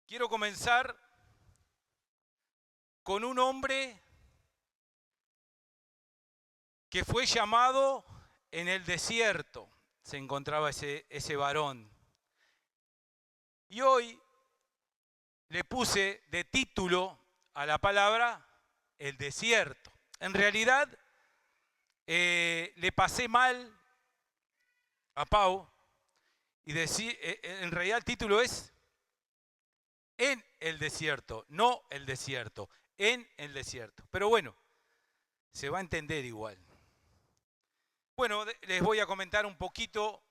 Quiero comenzar con un hombre que fue llamado en el desierto. Se encontraba ese varón. Y hoy le puse de título a la palabra el desierto. En realidad le pasé mal a Pau y en realidad el título es En el desierto, no el desierto, en el desierto. Pero bueno, se va a entender igual. Bueno, les voy a comentar un poquito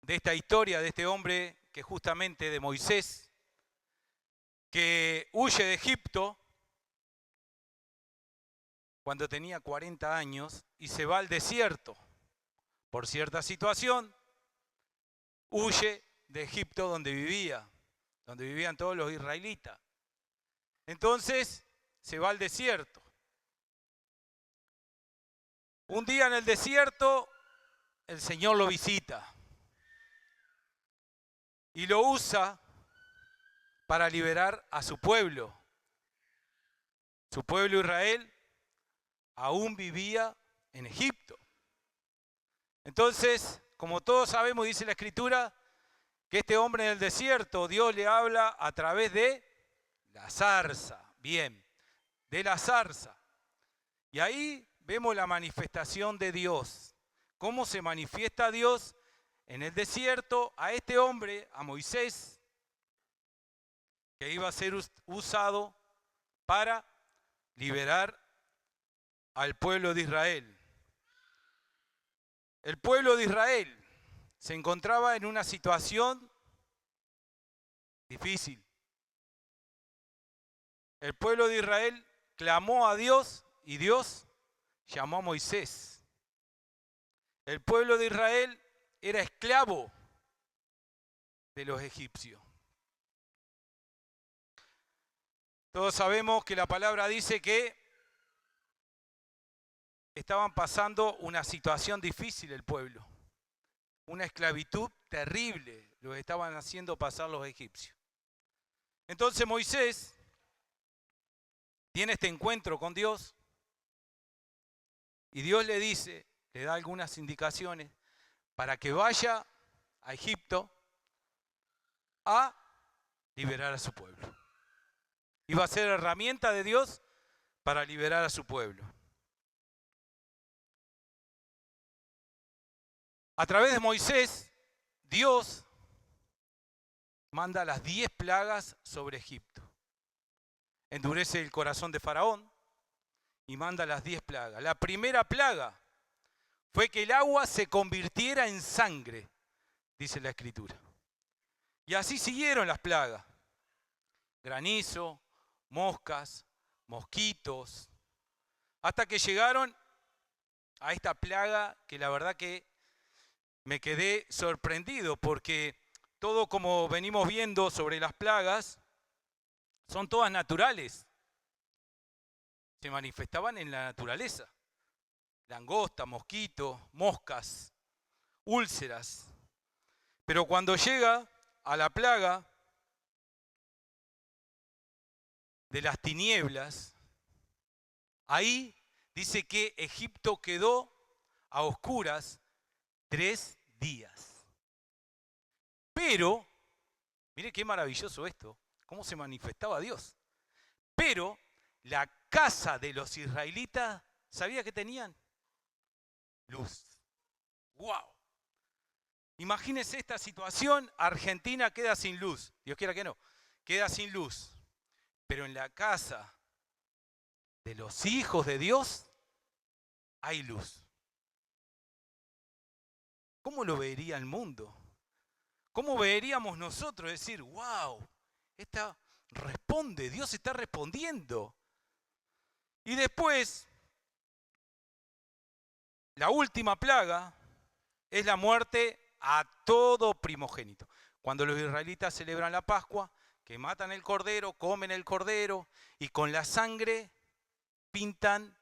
de esta historia de este hombre que justamente de Moisés, que huye de Egipto cuando tenía 40 años y se va al desierto por cierta situación, huye de Egipto donde vivían todos los israelitas. Entonces se va al desierto. Un día en el desierto el Señor lo visita y lo usa para liberar a su pueblo. Su pueblo Israel aún vivía en Egipto. Entonces, como todos sabemos, dice la Escritura, que este hombre en el desierto, Dios le habla a través de la zarza. Bien, de la zarza. Y ahí vemos la manifestación de Dios. Cómo se manifiesta Dios en el desierto a este hombre, a Moisés, que iba a ser usado para liberar al pueblo de Israel. El pueblo de Israel se encontraba en una situación difícil. El pueblo de Israel clamó a Dios y Dios llamó a Moisés. El pueblo de Israel era esclavo de los egipcios. Todos sabemos que la palabra dice que estaban pasando una situación difícil el pueblo. Una esclavitud terrible lo estaban haciendo pasar los egipcios. Entonces Moisés tiene este encuentro con Dios y Dios le dice, le da algunas indicaciones para que vaya a Egipto a liberar a su pueblo. Iba a ser herramienta de Dios para liberar a su pueblo. A través de Moisés, Dios manda las 10 plagas sobre Egipto. Endurece el corazón de Faraón y manda las 10 plagas. La primera plaga fue que el agua se convirtiera en sangre, dice la Escritura. Y así siguieron las plagas. Granizo, moscas, mosquitos, hasta que llegaron a esta plaga que la verdad que me quedé sorprendido porque todo como venimos viendo sobre las plagas son todas naturales. Se manifestaban en la naturaleza. Langosta, mosquitos, moscas, úlceras. Pero cuando llega a la plaga de las tinieblas, ahí dice que Egipto quedó a oscuras 3 días. Pero, mire qué maravilloso esto, cómo se manifestaba Dios. Pero la casa de los israelitas, ¿sabía que tenían? Luz. ¡Wow! Imagínense esta situación, Argentina queda sin luz, Dios quiera que no, queda sin luz. Pero en la casa de los hijos de Dios hay luz. ¿Cómo lo vería el mundo? ¿Cómo veríamos nosotros decir, wow, esta responde, Dios está respondiendo? Y después, la última plaga es la muerte a todo primogénito. Cuando los israelitas celebran la Pascua, que matan el cordero, comen el cordero y con la sangre pintan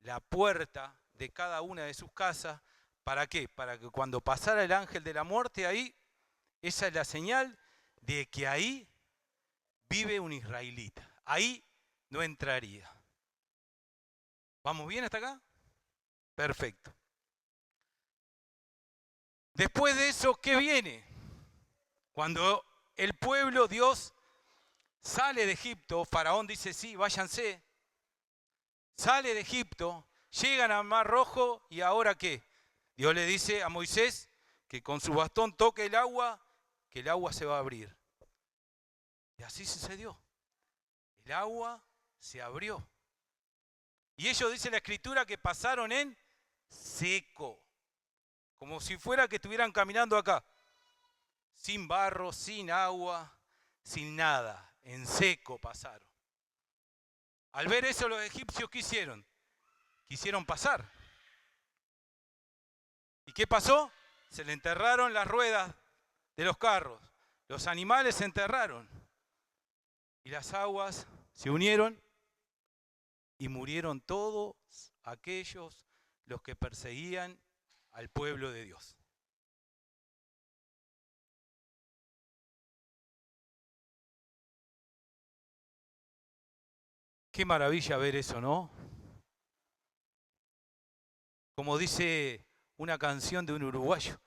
la puerta de cada una de sus casas. ¿Para qué? Para que cuando pasara el ángel de la muerte ahí, esa es la señal de que ahí vive un israelita. Ahí no entraría. ¿Vamos bien hasta acá? Perfecto. Después de eso, ¿qué viene? Cuando el pueblo, Dios, sale de Egipto, Faraón dice, sí, váyanse. Sale de Egipto, llegan al Mar Rojo y ¿ahora qué? Dios le dice a Moisés que con su bastón toque el agua, que el agua se va a abrir. Y así sucedió. El agua se abrió. Y ellos, dice la Escritura, que pasaron en seco. Como si fuera que estuvieran caminando acá. Sin barro, sin agua, sin nada. En seco pasaron. Al ver eso, los egipcios, ¿qué hicieron? Quisieron pasar. ¿Y qué pasó? Se le enterraron las ruedas de los carros. Los animales se enterraron. Y las aguas se unieron y murieron todos aquellos los que perseguían al pueblo de Dios. Qué maravilla ver eso, ¿no? Como dice una canción de un uruguayo,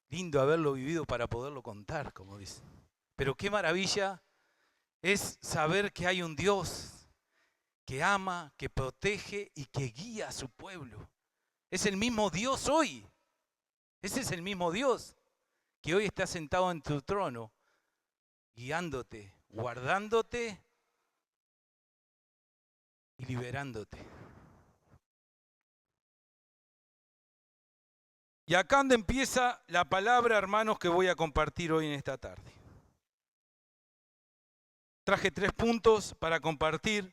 lindo haberlo vivido para poderlo contar, como dice. Pero qué maravilla es saber que hay un Dios que ama, que protege y que guía a su pueblo. Es el mismo Dios hoy. Ese es el mismo Dios que hoy está sentado en tu trono, guiándote, guardándote y liberándote. Y acá donde empieza la palabra, hermanos, que voy a compartir hoy en esta tarde. Traje 3 puntos para compartir.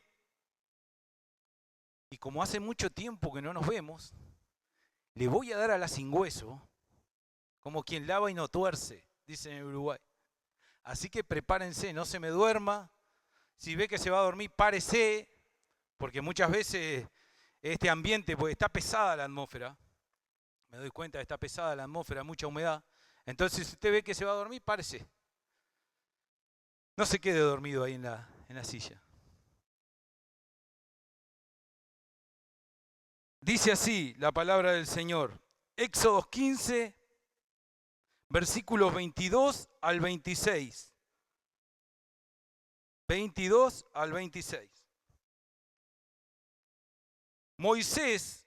Y como hace mucho tiempo que no nos vemos, le voy a dar a la sin hueso, como quien lava y no tuerce, dicen en Uruguay. Así que prepárense, no se me duerma. Si ve que se va a dormir, párese, porque muchas veces este ambiente, pues está pesada la atmósfera. Me doy cuenta que está pesada la atmósfera, mucha humedad. Entonces, si usted ve que se va a dormir, párese. No se quede dormido ahí en la silla. Dice así la palabra del Señor. Éxodo 15, versículos 22 al 26. 22 al 26. Moisés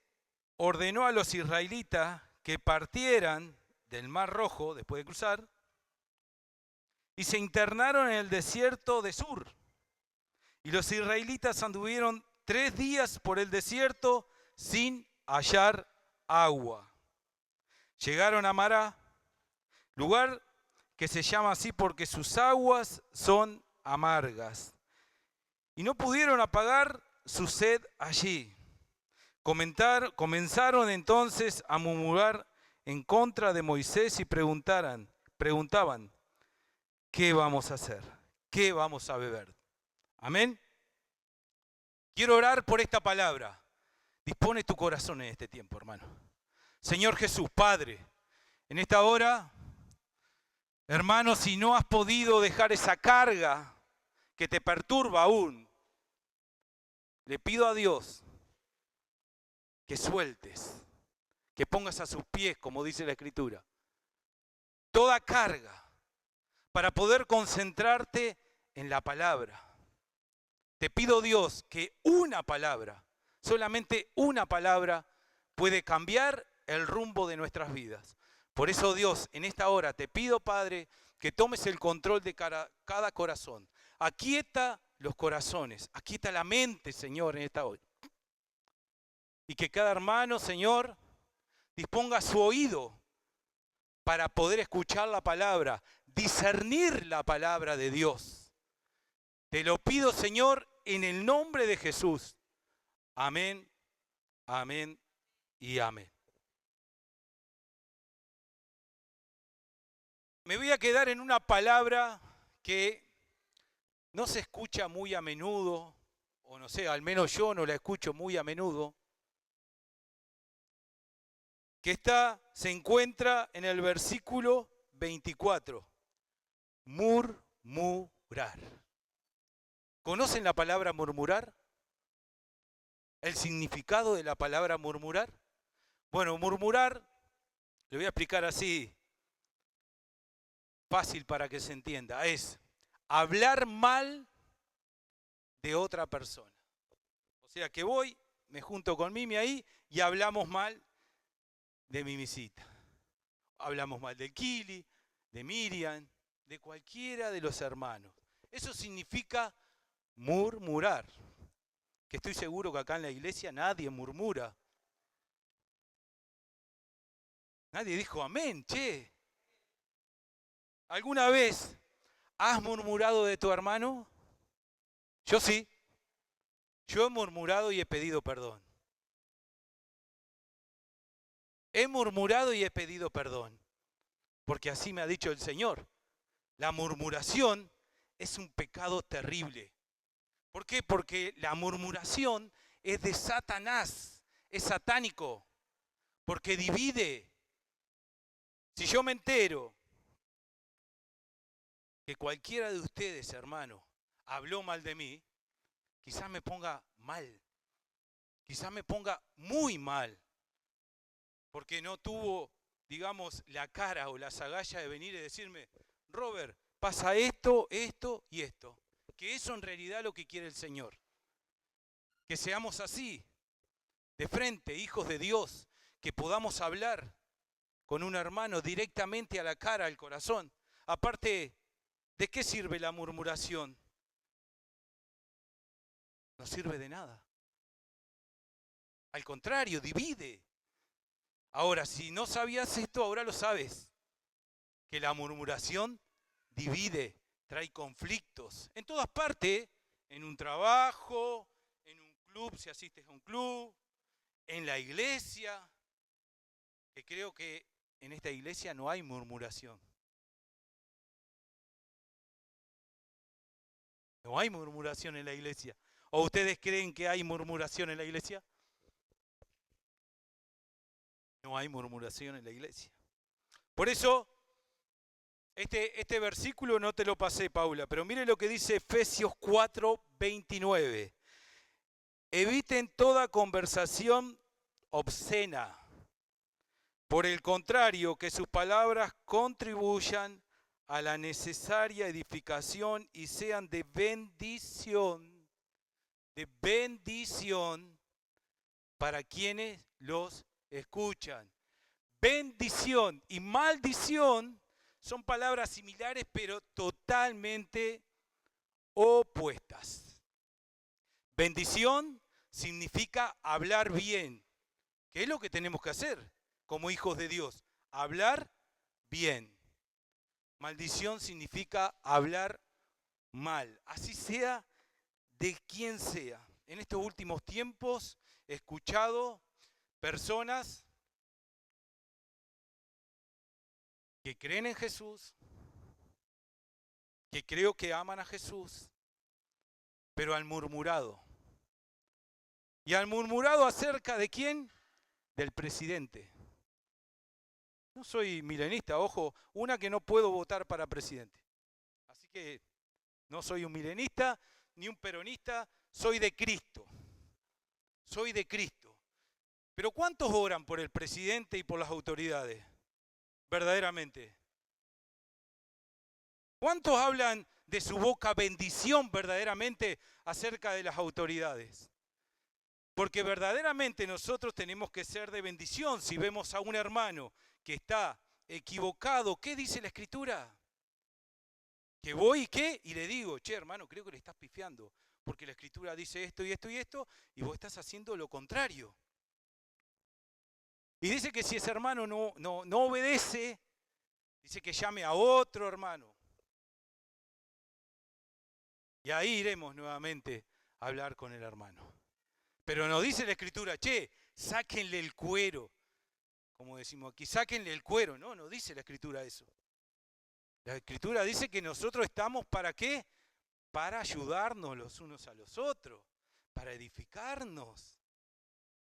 ordenó a los israelitas que partieran del Mar Rojo después de cruzar y se internaron en el desierto de Sur. Y los israelitas anduvieron 3 días por el desierto sin hallar agua. Llegaron a Mará, lugar que se llama así porque sus aguas son amargas. Y no pudieron apagar su sed allí. Comenzaron entonces a murmurar en contra de Moisés y preguntaban, ¿qué vamos a hacer? ¿Qué vamos a beber? Amén. Quiero orar por esta palabra. Dispone tu corazón en este tiempo, hermano. Señor Jesús, Padre, en esta hora, hermano, si no has podido dejar esa carga que te perturba aún, le pido a Dios que sueltes, que pongas a sus pies, como dice la Escritura, toda carga para poder concentrarte en la palabra. Te pido, Dios, que una palabra, solamente una palabra, puede cambiar el rumbo de nuestras vidas. Por eso, Dios, en esta hora te pido, Padre, que tomes el control de cada corazón. Aquieta los corazones, aquieta la mente, Señor, en esta hora. Y que cada hermano, Señor, disponga su oído para poder escuchar la palabra, discernir la palabra de Dios. Te lo pido, Señor, en el nombre de Jesús. Amén, amén y amén. Me voy a quedar en una palabra que no se escucha muy a menudo, o no sé, al menos yo no la escucho muy a menudo, que se encuentra en el versículo 24. Murmurar. ¿Conocen la palabra murmurar? ¿El significado de la palabra murmurar? Bueno, murmurar, le voy a explicar así, fácil para que se entienda, es hablar mal de otra persona. O sea que voy, me junto con Mimi ahí y hablamos mal de Mimisita. Hablamos mal de Kili, de Miriam, de cualquiera de los hermanos. Eso significa murmurar. Que estoy seguro que acá en la iglesia nadie murmura. Nadie dijo amén, che. ¿Alguna vez has murmurado de tu hermano? Yo sí. Yo he murmurado y he pedido perdón. He murmurado y he pedido perdón. Porque así me ha dicho el Señor. La murmuración es un pecado terrible. ¿Por qué? Porque la murmuración es de Satanás, es satánico, porque divide. Si yo me entero que cualquiera de ustedes, hermano, habló mal de mí, quizás me ponga mal, quizás me ponga muy mal, porque no tuvo, digamos, la cara o las agallas de venir y decirme, Robert, pasa esto, esto y esto. Que eso en realidad es lo que quiere el Señor. Que seamos así, de frente, hijos de Dios, que podamos hablar con un hermano directamente a la cara, al corazón. Aparte, ¿de qué sirve la murmuración? No sirve de nada. Al contrario, divide. Ahora, si no sabías esto, ahora lo sabes. Que la murmuración divide, trae conflictos. En todas partes, en un trabajo, en un club, si asistes a un club, en la iglesia, que creo que en esta iglesia no hay murmuración. No hay murmuración en la iglesia. ¿O ustedes creen que hay murmuración en la iglesia? No hay murmuración en la iglesia. Por eso, este versículo no te lo pasé, Paula, pero mire lo que dice Efesios 4:29. Eviten toda conversación obscena. Por el contrario, que sus palabras contribuyan a la necesaria edificación y sean de bendición para quienes los escuchan. Bendición y maldición son palabras similares pero totalmente opuestas. Bendición significa hablar bien, que es lo que tenemos que hacer como hijos de Dios, hablar bien. Maldición significa hablar mal, así sea de quien sea. En estos últimos tiempos he escuchado personas que creen en Jesús, que creo que aman a Jesús, pero han murmurado. ¿Y han murmurado acerca de quién? Del presidente. No soy milenista, ojo, una que no puedo votar para presidente. Así que no soy un milenista ni un peronista, soy de Cristo. Soy de Cristo. Pero ¿cuántos oran por el presidente y por las autoridades? Verdaderamente. ¿Cuántos hablan de su boca bendición verdaderamente acerca de las autoridades? Porque verdaderamente nosotros tenemos que ser de bendición. Si vemos a un hermano que está equivocado, ¿qué dice la Escritura? Que voy y qué, y le digo, che hermano, creo que le estás pifiando, porque la Escritura dice esto y esto y esto, y vos estás haciendo lo contrario. Y dice que si ese hermano no obedece, dice que llame a otro hermano. Y ahí iremos nuevamente a hablar con el hermano. Pero no dice la Escritura, che, sáquenle el cuero. Como decimos aquí, sáquenle el cuero. No dice la Escritura eso. La Escritura dice que nosotros estamos ¿para qué? Para ayudarnos los unos a los otros, para edificarnos.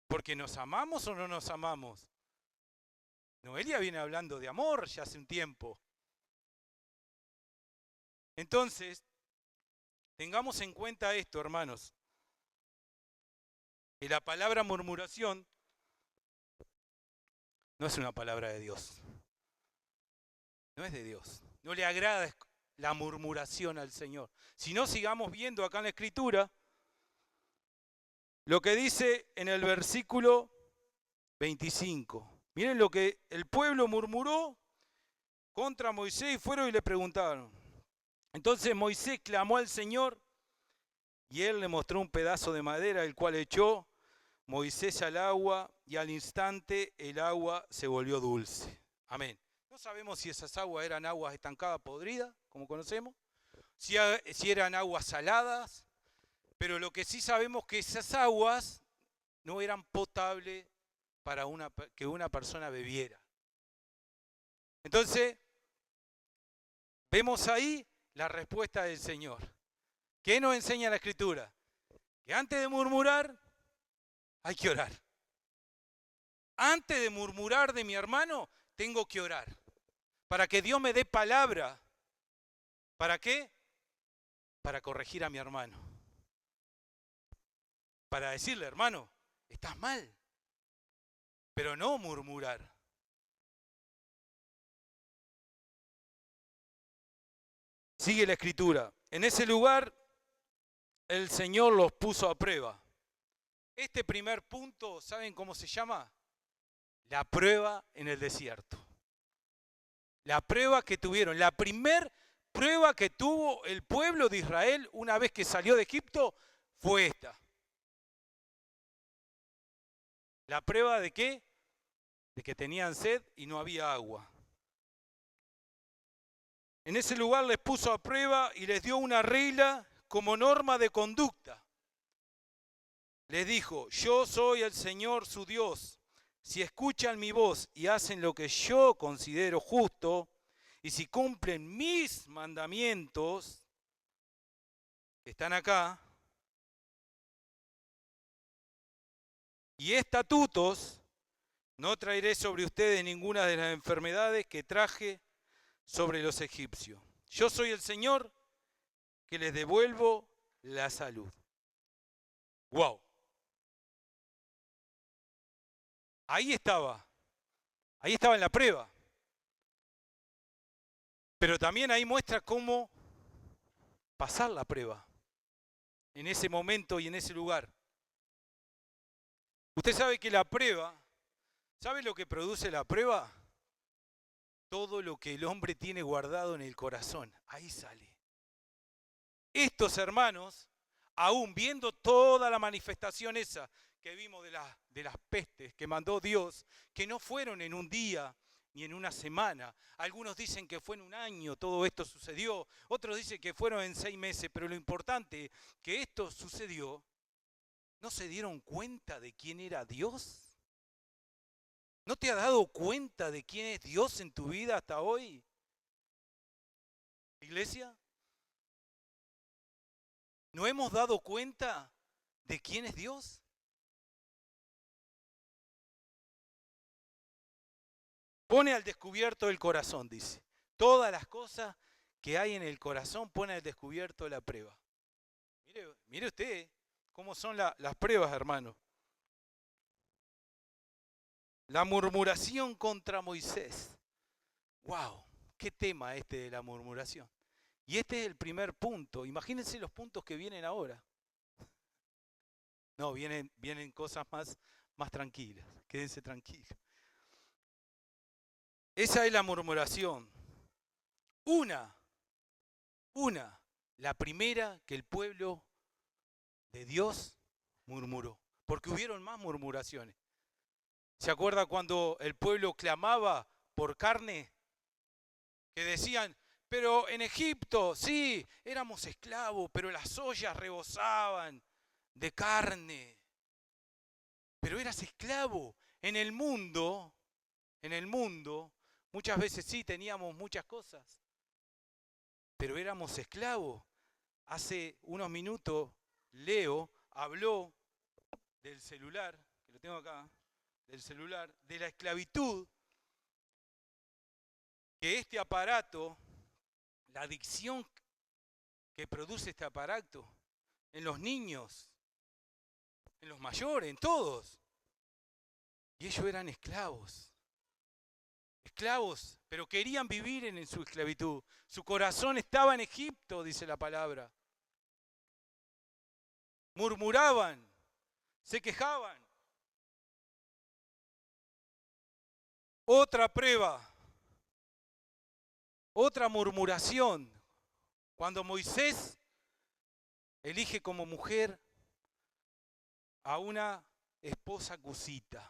Porque nos amamos o no nos amamos. Noelia viene hablando de amor ya hace un tiempo. Entonces, Tengamos en cuenta esto, hermanos, que la palabra murmuración no es una palabra de Dios. No es de Dios. No le agrada la murmuración al Señor. Si no, sigamos viendo acá en la Escritura lo que dice en el versículo 25. Miren lo que el pueblo murmuró contra Moisés y fueron y le preguntaron. Entonces Moisés clamó al Señor y él le mostró un pedazo de madera, el cual echó Moisés al agua y al instante el agua se volvió dulce. Amén. No sabemos si esas aguas eran aguas estancadas podridas, como conocemos, si eran aguas saladas, pero lo que sí sabemos es que esas aguas no eran potables para que una persona bebiera. Entonces, vemos ahí la respuesta del Señor. ¿Qué nos enseña la Escritura? Que antes de murmurar, hay que orar. Antes de murmurar de mi hermano, tengo que orar. Para que Dios me dé palabra. ¿Para qué? Para corregir a mi hermano. Para decirle, hermano, estás mal. Pero no murmurar. Sigue la Escritura. En ese lugar, el Señor los puso a prueba. Este primer punto, ¿saben cómo se llama? La prueba en el desierto. La prueba que tuvieron, la primer prueba que tuvo el pueblo de Israel una vez que salió de Egipto fue esta. ¿La prueba de qué? De que tenían sed y no había agua. En ese lugar les puso a prueba y les dio una regla como norma de conducta. Les dijo, yo soy el Señor su Dios. Si escuchan mi voz y hacen lo que yo considero justo, y si cumplen mis mandamientos, que están acá, y estatutos, no traeré sobre ustedes ninguna de las enfermedades que traje sobre los egipcios. Yo soy el Señor que les devuelvo la salud. ¡Wow! Ahí estaba en la prueba. Pero también ahí muestra cómo pasar la prueba en ese momento y en ese lugar. Usted sabe que la prueba, ¿sabe lo que produce la prueba? Todo lo que el hombre tiene guardado en el corazón, ahí sale. Estos hermanos, aún viendo toda la manifestación esa que vimos de las pestes que mandó Dios, que no fueron en un día ni en una semana. Algunos dicen que fue en un año todo esto sucedió, otros dicen que fueron en 6 meses, pero lo importante que esto sucedió, ¿no se dieron cuenta de quién era Dios? ¿No te has dado cuenta de quién es Dios en tu vida hasta hoy? Iglesia, ¿no hemos dado cuenta de quién es Dios? Pone al descubierto el corazón, dice. Todas las cosas que hay en el corazón pone al descubierto la prueba. Mire usted cómo son las pruebas, hermano. La murmuración contra Moisés. ¡Wow! ¿Qué tema este de la murmuración? Y este es el primer punto. Imagínense los puntos que vienen ahora. No, vienen cosas más tranquilas. Quédense tranquilos. Esa es la murmuración. La primera que el pueblo de Dios murmuró. Porque hubieron más murmuraciones. ¿Se acuerda cuando el pueblo clamaba por carne? Que decían, pero en Egipto, sí, éramos esclavos, pero las ollas rebosaban de carne. Pero eras esclavo. En el mundo, muchas veces sí teníamos muchas cosas, pero éramos esclavos. Hace unos minutos Leo habló del celular, que lo tengo acá, del celular, de la esclavitud, que este aparato, la adicción que produce este aparato? En los niños, en los mayores, en todos. Y ellos eran esclavos. Esclavos, pero querían vivir en su esclavitud. Su corazón estaba en Egipto, dice la palabra. Murmuraban, se quejaban. Otra prueba, otra murmuración. Cuando Moisés elige como mujer a una esposa cusita,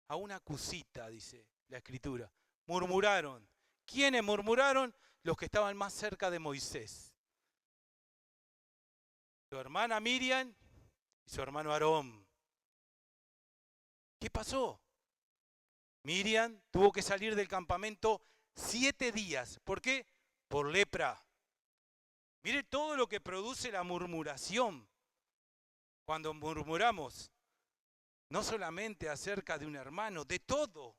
a una cusita, dice la Escritura. Murmuraron. ¿Quiénes murmuraron? Los que estaban más cerca de Moisés. Su hermana Miriam y su hermano Aarón. ¿Qué pasó? Miriam tuvo que salir del campamento 7 días. ¿Por qué? Por lepra. Mire todo lo que produce la murmuración. Cuando murmuramos, no solamente acerca de un hermano, de todo.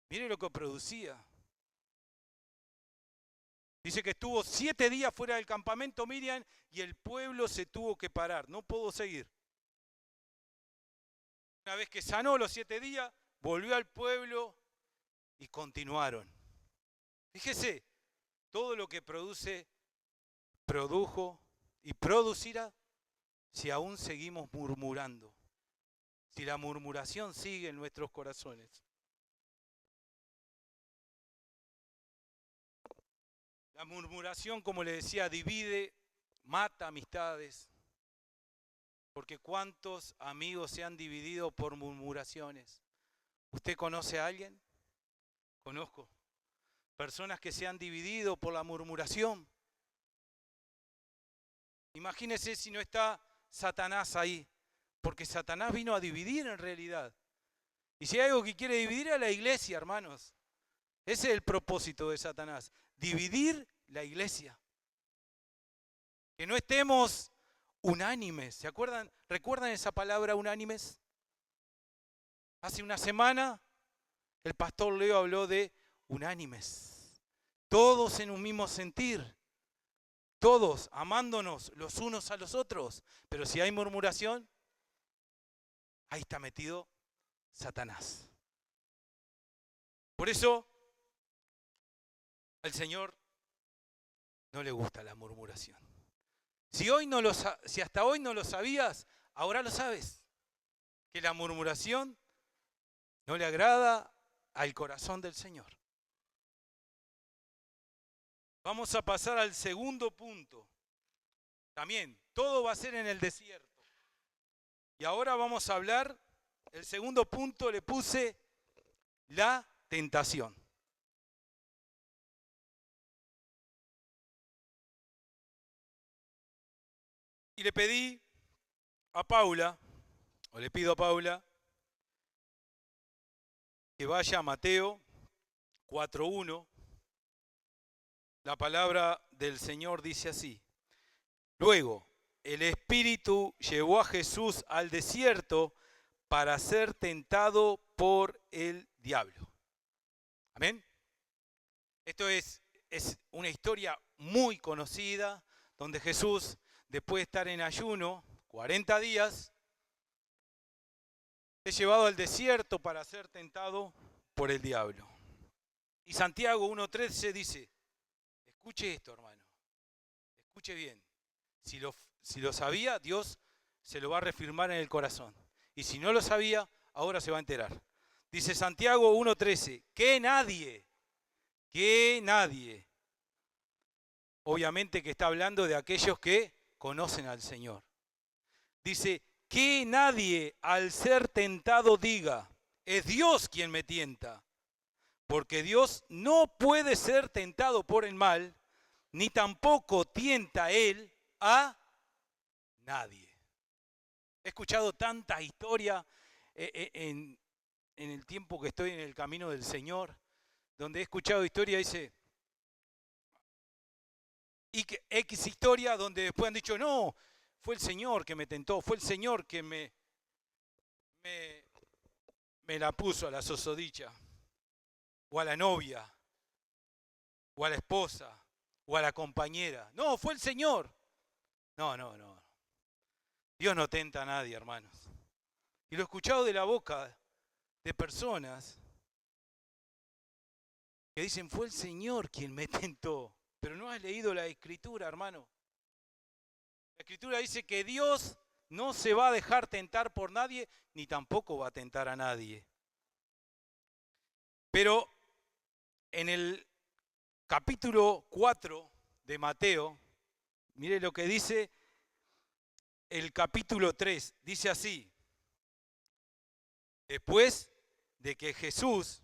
Mire lo que producía. Dice que estuvo 7 días fuera del campamento Miriam y el pueblo se tuvo que parar. No pudo seguir. Una vez que sanó los 7 días, volvió al pueblo y continuaron. Fíjese, todo lo que produjo y producirá si aún seguimos murmurando. Si la murmuración sigue en nuestros corazones. La murmuración, como le decía, divide, mata amistades. Porque ¿cuántos amigos se han dividido por murmuraciones? ¿Usted conoce a alguien? Conozco. Personas que se han dividido por la murmuración. Imagínese si no está Satanás ahí. Porque Satanás vino a dividir en realidad. Y si hay algo que quiere dividir a la iglesia, hermanos. Ese es el propósito de Satanás. Dividir la iglesia. Que no estemos unánimes. ¿Se acuerdan? ¿Recuerdan esa palabra unánimes? Hace una semana el pastor Leo habló de unánimes. Todos en un mismo sentir. Todos amándonos los unos a los otros. Pero si hay murmuración, ahí está metido Satanás. Por eso al Señor no le gusta la murmuración. Si hasta hoy no lo sabías, ahora lo sabes. Que la murmuración no le agrada al corazón del Señor. Vamos a pasar al segundo punto. También, todo va a ser en el desierto. Y ahora vamos a hablar, el segundo punto le puse la tentación. Y le pedí a Paula, o le pido a Paula, que vaya a Mateo 4:1. La palabra del Señor dice así. Luego, el Espíritu llevó a Jesús al desierto para ser tentado por el diablo. ¿Amén? Esto es una historia muy conocida, donde Jesús, después de estar en ayuno 40 días, es llevado al desierto para ser tentado por el diablo. Y Santiago 1:13 dice, escuche esto, hermano, escuche bien. Si lo sabía, Dios se lo va a reafirmar en el corazón. Y si no lo sabía, ahora se va a enterar. Dice Santiago 1:13, que nadie, obviamente que está hablando de aquellos que conocen al Señor. Dice, que nadie al ser tentado diga, es Dios quien me tienta. Porque Dios no puede ser tentado por el mal, ni tampoco tienta Él a nadie. He escuchado tantas historias en el tiempo que estoy en el camino del Señor, donde he escuchado historias, dice, y que X historia donde después han dicho, no, fue el Señor que me tentó, fue el Señor que me la puso a la susodicha, o a la novia, o a la esposa, o a la compañera. No, fue el Señor. No, no, no. Dios no tenta a nadie, hermanos. Y lo he escuchado de la boca de personas que dicen, fue el Señor quien me tentó. Pero no has leído la Escritura, hermano. La Escritura dice que Dios no se va a dejar tentar por nadie, ni tampoco va a tentar a nadie. Pero en el capítulo 4 de Mateo, mire lo que dice el capítulo 3. Dice así: después de que Jesús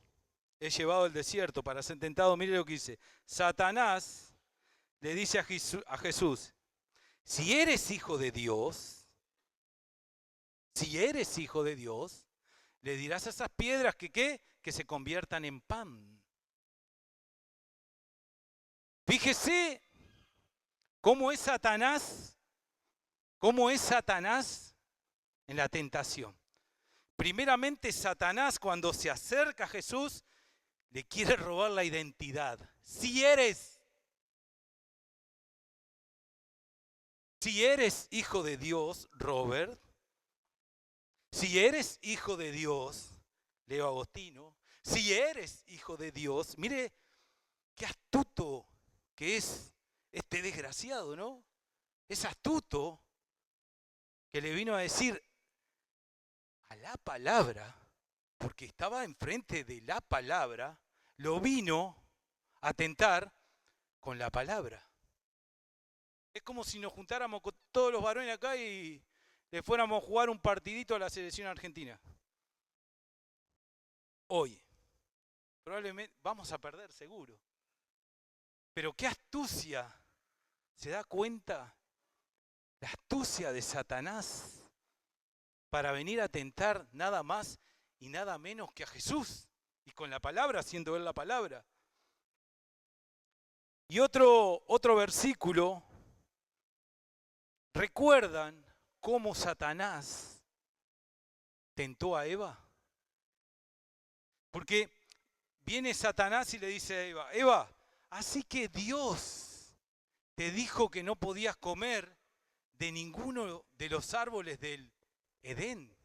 es llevado al desierto para ser tentado, mire lo que dice. Satanás le dice a Jesús, si eres hijo de Dios, le dirás a esas piedras que ¿qué? Que se conviertan en pan. Fíjese cómo es Satanás en la tentación. Primeramente, Satanás, cuando se acerca a Jesús, le quiere robar la identidad. Si eres hijo de Dios, Robert, si eres hijo de Dios, Leo Agostino, si eres hijo de Dios, mire qué astuto que es este desgraciado, ¿no? Es astuto que le vino a decir a la palabra, porque estaba enfrente de la palabra, lo vino a tentar con la palabra. Es como si nos juntáramos con todos los varones acá y le fuéramos a jugar un partidito a la selección argentina. Hoy. Probablemente vamos a perder, seguro. Pero qué astucia. ¿Se da cuenta? La astucia de Satanás para venir a tentar nada más y nada menos que a Jesús. Y con la palabra, haciendo ver la palabra. Y otro versículo. ¿Recuerdan cómo Satanás tentó a Eva? Porque viene Satanás y le dice a Eva, Eva, así que Dios te dijo que no podías comer de ninguno de los árboles del Edén.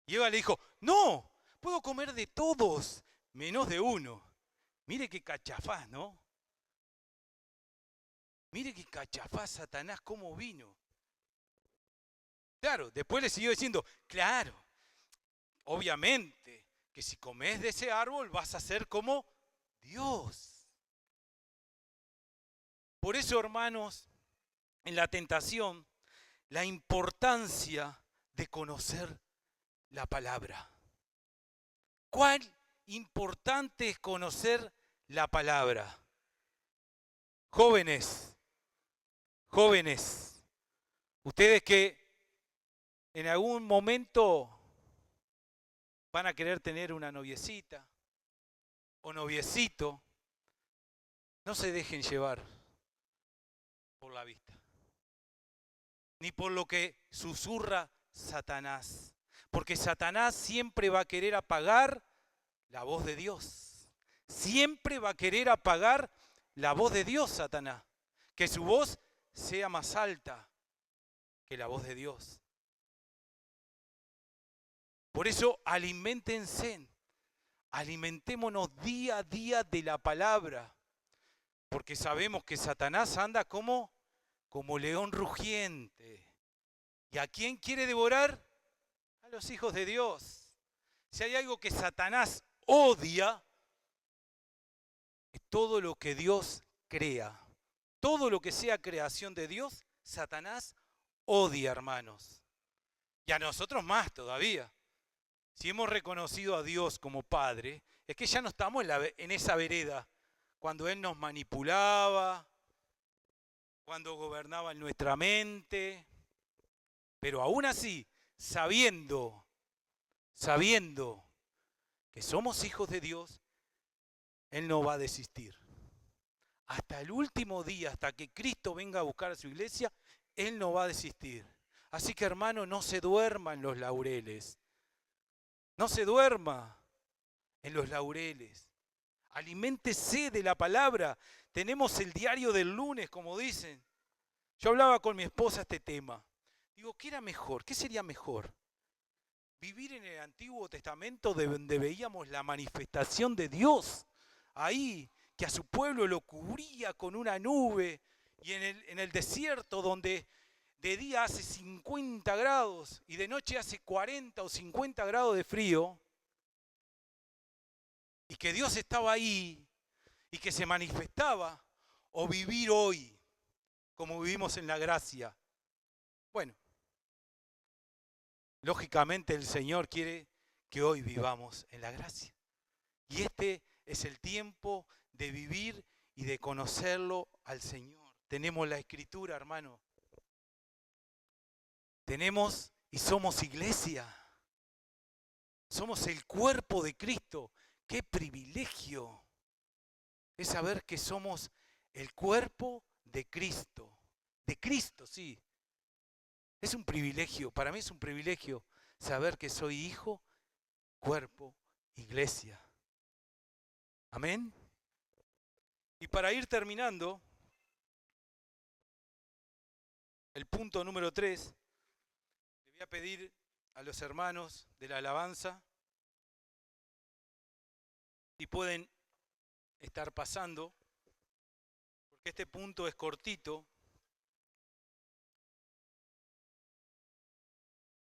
Y Eva le dijo, no, puedo comer de todos, menos de uno. Mire qué cachafaz, ¿no? Mire qué cachafaz Satanás cómo vino. Claro, después le siguió diciendo, claro, obviamente que si comes de ese árbol vas a ser como Dios. Por eso, hermanos, en la tentación, la importancia de conocer la palabra. ¿Cuán importante es conocer la palabra? Jóvenes, ustedes que en algún momento van a querer tener una noviecita o noviecito, no se dejen llevar por la vista, ni por lo que susurra Satanás, porque Satanás siempre va a querer apagar la voz de Dios, siempre va a querer apagar la voz de Dios, Satanás, que su voz sea más alta que la voz de Dios. Por eso alimentémonos día a día de la palabra, porque sabemos que Satanás anda como león rugiente. ¿Y a quién quiere devorar? A los hijos de Dios. Si hay algo que Satanás odia, es todo lo que Dios crea. Todo lo que sea creación de Dios, Satanás odia, hermanos. Y a nosotros más todavía. Si hemos reconocido a Dios como Padre, es que ya no estamos en esa vereda, cuando Él nos manipulaba, cuando gobernaba en nuestra mente, pero aún así, sabiendo que somos hijos de Dios, Él no va a desistir. Hasta el último día, hasta que Cristo venga a buscar a su iglesia, Él no va a desistir. Así que, hermano, no se duerma en los laureles. No se duerma en los laureles. Aliméntese de la palabra. Tenemos el diario del lunes, como dicen. Yo hablaba con mi esposa este tema. Digo, ¿qué era mejor? ¿Qué sería mejor? Vivir en el Antiguo Testamento donde veíamos la manifestación de Dios. Ahí, que a su pueblo lo cubría con una nube. Y en el desierto donde de día hace 50 grados y de noche hace 40 o 50 grados de frío. Y que Dios estaba ahí y que se manifestaba. O vivir hoy como vivimos en la gracia. Bueno, lógicamente el Señor quiere que hoy vivamos en la gracia. Y este es el tiempo de vivir y de conocerlo al Señor. Tenemos la Escritura, hermano. Tenemos y somos iglesia. Somos el cuerpo de Cristo. ¡Qué privilegio! Es saber que somos el cuerpo de Cristo. De Cristo, sí. Es un privilegio, para mí es un privilegio saber que soy hijo, cuerpo, iglesia. Amén. Y para ir terminando, el punto número 3, le voy a pedir a los hermanos de la alabanza si pueden estar pasando, porque este punto es cortito.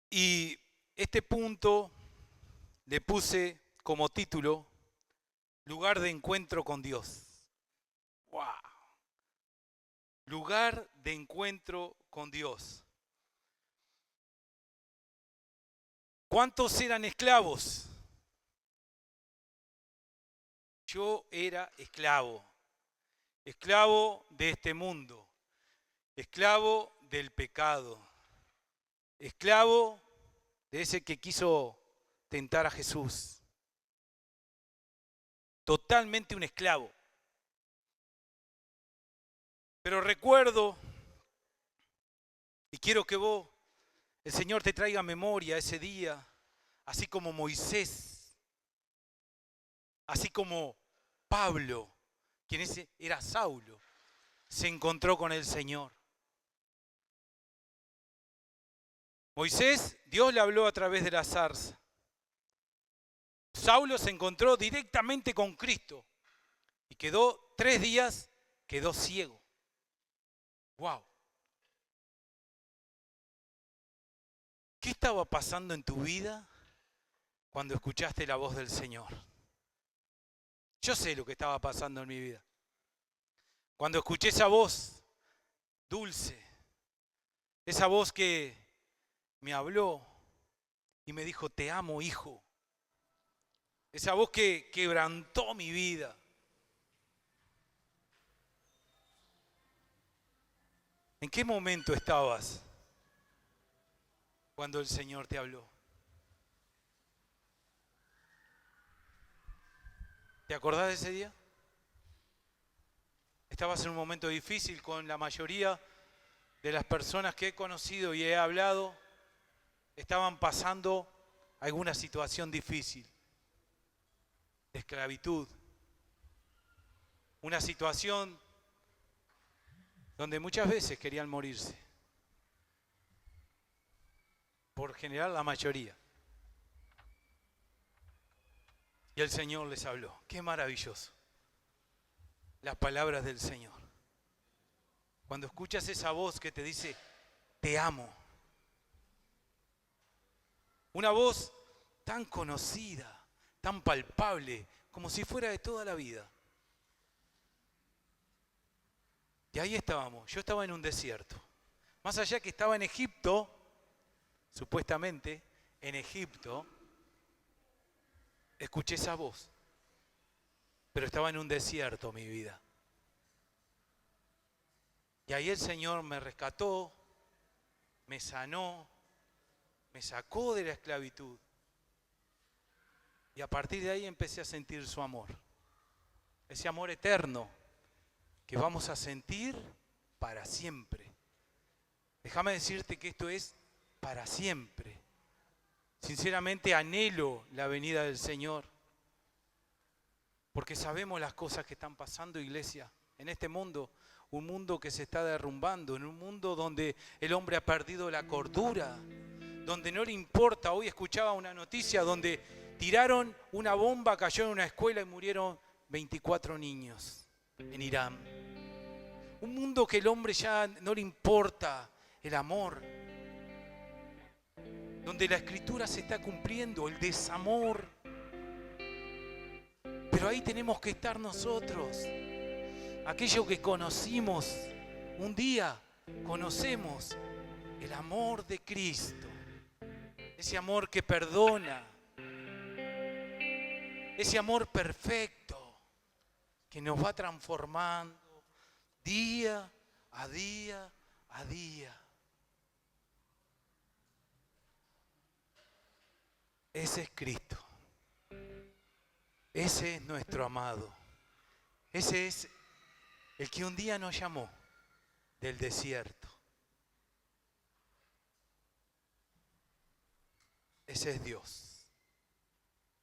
Y este punto le puse como título, lugar de encuentro con Dios. ¡Wow! Lugar de encuentro con Dios. ¿Cuántos eran esclavos? Yo era esclavo. Esclavo de este mundo. Esclavo del pecado. Esclavo de ese que quiso tentar a Jesús. Totalmente un esclavo. Pero recuerdo, y quiero que el Señor te traiga a memoria ese día, así como Moisés, así como Pablo, quien ese era Saulo, se encontró con el Señor. Moisés, Dios le habló a través de la zarza. Saulo se encontró directamente con Cristo y 3 días, quedó ciego. ¡Wow! ¿Qué estaba pasando en tu vida cuando escuchaste la voz del Señor? Yo sé lo que estaba pasando en mi vida. Cuando escuché esa voz dulce, esa voz que me habló y me dijo, te amo, hijo. Esa voz que quebrantó mi vida. ¿En qué momento estabas cuando el Señor te habló? ¿Te acordás de ese día? Estabas en un momento difícil con la mayoría de las personas que he conocido y he hablado. Estaban pasando alguna situación difícil, de esclavitud. Una situación donde muchas veces querían morirse. Por general, la mayoría. Y el Señor les habló. Qué maravilloso. Las palabras del Señor. Cuando escuchas esa voz que te dice, te amo. Una voz tan conocida, tan palpable, como si fuera de toda la vida. Y ahí estábamos. Yo estaba en un desierto. Más allá que estaba en Egipto, supuestamente en Egipto, escuché esa voz. Pero estaba en un desierto mi vida. Y ahí el Señor me rescató, me sanó, me sacó de la esclavitud. Y a partir de ahí empecé a sentir su amor. Ese amor eterno que vamos a sentir para siempre. Déjame decirte que esto es para siempre. Sinceramente anhelo la venida del Señor. Porque sabemos las cosas que están pasando, iglesia, en este mundo. Un mundo que se está derrumbando, en un mundo donde el hombre ha perdido la cordura, donde no le importa. Hoy escuchaba una noticia donde tiraron una bomba, cayó en una escuela y murieron 24 niños en Irán. Un mundo que el hombre ya no le importa el amor, donde la escritura se está cumpliendo, el desamor. Pero ahí tenemos que estar nosotros, aquellos que conocimos, un día conocemos el amor de Cristo, ese amor que perdona, ese amor perfecto que nos va transformando día a día a día. Ese es Cristo. Ese es nuestro amado. Ese es el que un día nos llamó del desierto. Ese es Dios.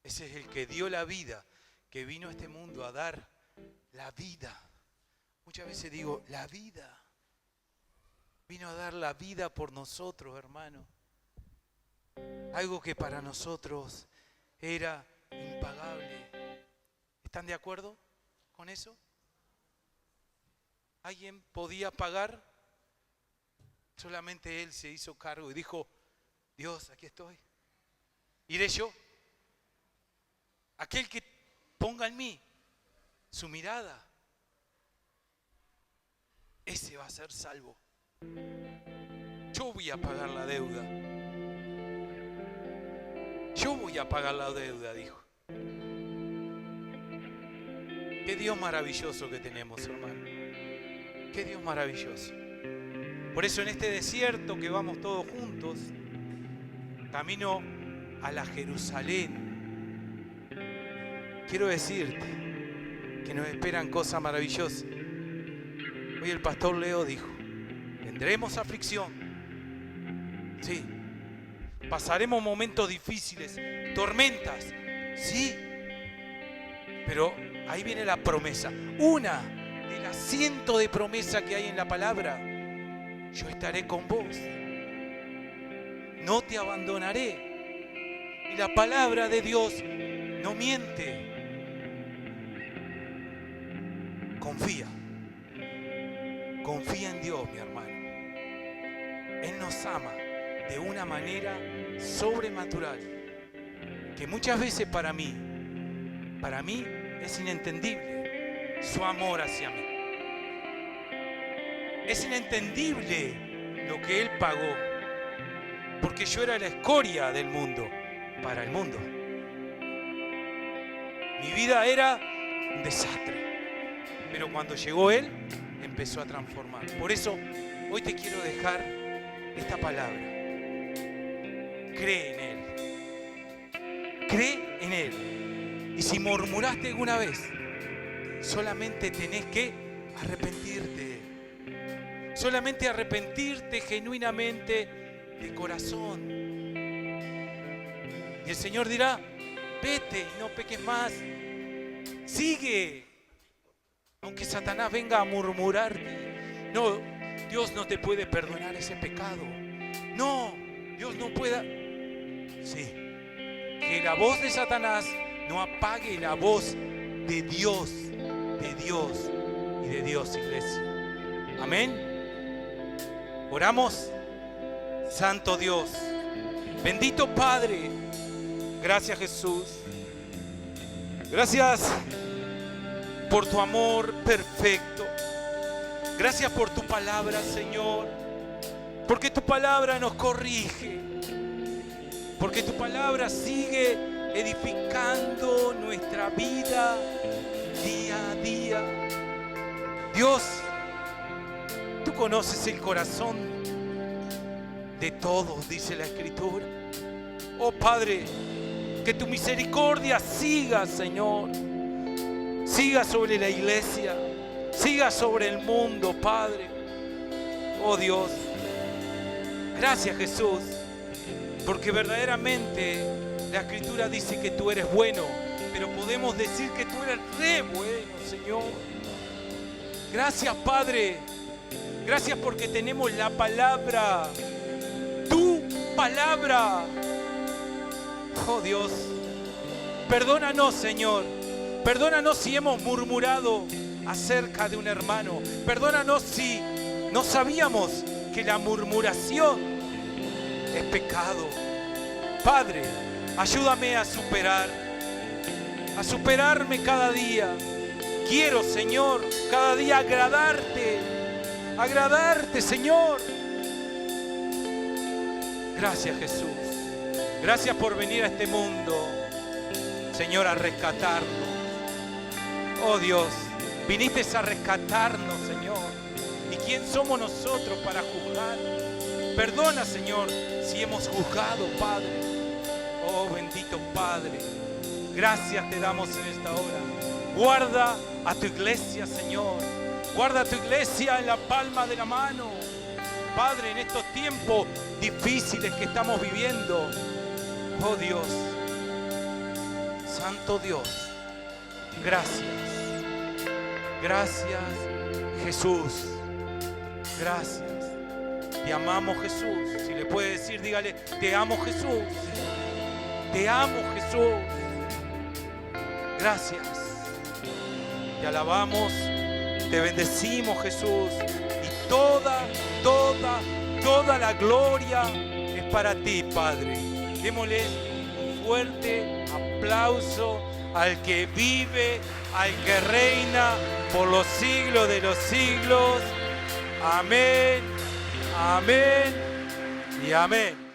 Ese es el que dio la vida, que vino a este mundo a dar la vida. Muchas veces digo, la vida. Vino a dar la vida por nosotros, hermano. Algo que para nosotros era impagable. ¿Están de acuerdo con eso? ¿Alguien podía pagar? Solamente Él se hizo cargo y dijo, Dios, aquí estoy. Iré yo. Aquel que ponga en mí su mirada, ese va a ser salvo. Yo voy a pagar la deuda. Yo voy a pagar la deuda, dijo. Qué Dios maravilloso que tenemos, hermano. Qué Dios maravilloso. Por eso en este desierto que vamos todos juntos, camino a la Jerusalén, quiero decirte que nos esperan cosas maravillosas. Hoy el pastor Leo dijo, tendremos aflicción. Sí. Pasaremos momentos difíciles, tormentas. Sí. Pero ahí viene la promesa. Una de las cientos de promesas que hay en la palabra. Yo estaré con vos. No te abandonaré. Y la palabra de Dios no miente. Confía. Confía en Dios, mi hermano. Él nos ama de una manera sobrenatural que muchas veces para mí es inentendible su amor hacia mí. Es inentendible lo que Él pagó, porque yo era la escoria del mundo para el mundo. Mi vida era un desastre, pero cuando llegó Él empezó a transformar. Por eso hoy te quiero dejar esta palabra. Cree en Él. Cree en Él. Y si murmuraste alguna vez, solamente tenés que arrepentirte. Solamente arrepentirte genuinamente de corazón. Y el Señor dirá, vete y no peques más. Sigue. Aunque Satanás venga a murmurarte. No, Dios no te puede perdonar ese pecado. No, Dios no pueda. Sí, que la voz de Satanás no apague la voz de Dios y de Dios, iglesia. Amén. Oramos. Santo Dios, bendito Padre, gracias Jesús. Gracias por tu amor perfecto. Gracias por tu palabra, Señor. Porque tu palabra nos corrige. Porque tu palabra sigue edificando nuestra vida día a día. Dios, tú conoces el corazón de todos, dice la Escritura. Oh Padre, que tu misericordia siga, Señor. Siga sobre la iglesia. Siga sobre el mundo, Padre. Oh Dios. Gracias, Jesús. Porque verdaderamente la Escritura dice que tú eres bueno pero podemos decir que tú eres re bueno, Señor. Gracias, Padre. Gracias porque tenemos la palabra, tu palabra. Oh Dios, perdónanos, Señor. Perdónanos si hemos murmurado acerca de un hermano. Perdónanos si no sabíamos que la murmuración es pecado. Padre, ayúdame a superarme cada día. Quiero, Señor, cada día agradarte, Señor. Gracias, Jesús. Gracias por venir a este mundo, Señor, a rescatarnos. Oh Dios, viniste a rescatarnos, Señor. ¿Y quién somos nosotros para juzgar? Perdona, Señor, si hemos juzgado, Padre. Oh bendito Padre, gracias te damos en esta hora. Guarda a tu iglesia, Señor. Guarda a tu iglesia en la palma de la mano. Padre, en estos tiempos difíciles que estamos viviendo. Oh Dios, Santo Dios, gracias. Gracias, Jesús. Gracias. Te amamos, Jesús. Si le puede decir, dígale, te amo, Jesús. Te amo, Jesús. Gracias. Te alabamos, te bendecimos, Jesús. Y toda la gloria es para ti, Padre. Démosle un fuerte aplauso al que vive, al que reina por los siglos de los siglos. Amén, amén y amén.